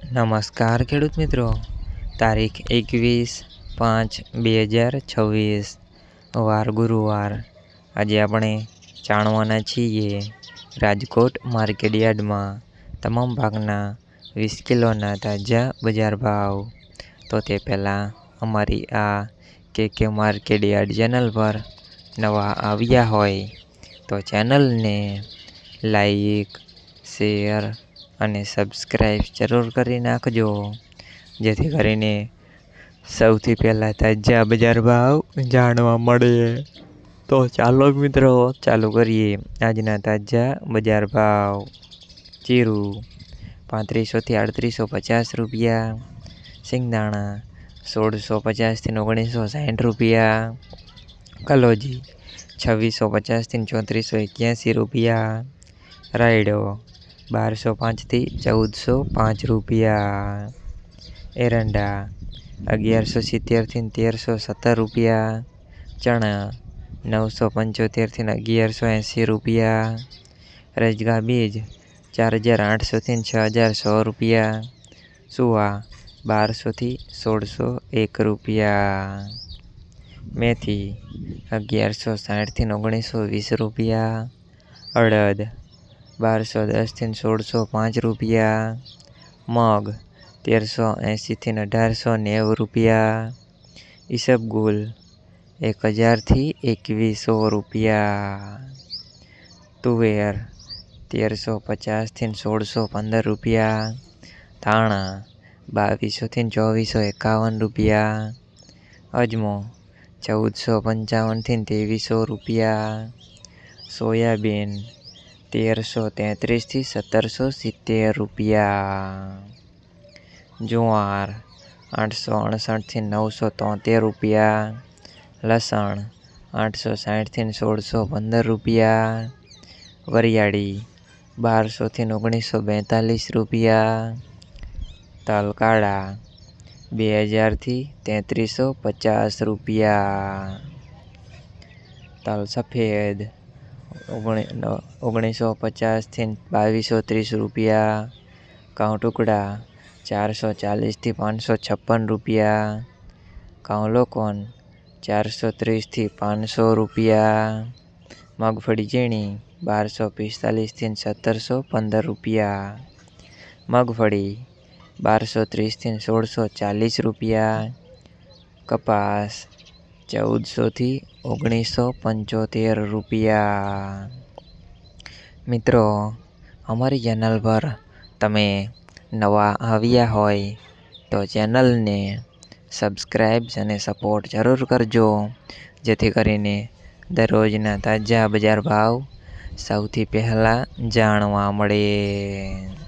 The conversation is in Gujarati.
નમસ્કાર ખેડૂત મિત્રો, તારીખ 21/5/2026 વાર ગુરુવાર। આજે આપણે જાણવાના છીએ રાજકોટ માર્કેટયાર્ડમાં તમામ પાકના 20 કિલોના તાજા બજાર ભાવ। તો તે પહેલાં અમારી આ કે માર્કેટયાર્ડ ચેનલ પર નવા આવ્યા હોય તો ચેનલને લાઈક, શેર અને સબસ્ક્રાઈબ જરૂર કરી નાખજો, જેથી કરીને સૌથી પહેલાં તાજા બજાર ભાવ જાણવા મળે। તો ચાલો મિત્રો, ચાલુ કરીએ આજના તાજા બજાર ભાવ। જીરું 3500 થી 3850 રૂપિયા, સિંગદાણા 1650 થી 1960 રૂપિયા, કલોજી 2650 થી 3481 રૂપિયા, રાયડો 1205 થી 1405 રૂપિયા, એરંડા 1170 થી 1317 રૂપિયા, ચણા 975 થી 1180 રૂપિયા, રજગા બીજ 4800 થી 6100 રૂપિયા, સુવા 1200 થી 1601 રૂપિયા, મેથી 1160 થી 1920 રૂપિયા, અડદ 1210 થી 1605 રૂપિયા, મગ 1380 થી 1890 રૂપિયા, ઈસબગુલ 1000 થી 2100 રૂપિયા, તુવેર 1350 થી 1615 રૂપિયા, ધાણા 2200 થી 2451 રૂપિયા, અજમો 1455 થી 2300 રૂપિયા, સોયાબીન 1333 થી 1770 રૂપિયા, જુવાર 858 થી 973 રૂપિયા, લસણ 860 થી 1615 રૂપિયા, વરિયાળી 1200 થી 1942 રૂપિયા, તલ કાળા 2000 થી 3350 રૂપિયા, તલ સફેદ 1950 થી 2230 રૂપિયા, ઘઉં ટુકડા 440 થી 556 રૂપિયા, ઘઉં લોકવન 430 થી 500 રૂપિયા, મગફળી ઝીણી 1245 થી 1715 રૂપિયા, મગફળી 1230 થી 1640 રૂપિયા, કપાસ 1400 થી 1975 રૂપિયા। મિત્રો, અમારી ચેનલ પર તમે નવા આવ્યા હોય તો ચેનલને સબસ્ક્રાઈબ અને સપોર્ટ જરૂર કરજો, જેથી કરીને દરરોજના તાજા બજાર ભાવ સૌથી પહેલાં જાણવા મળે।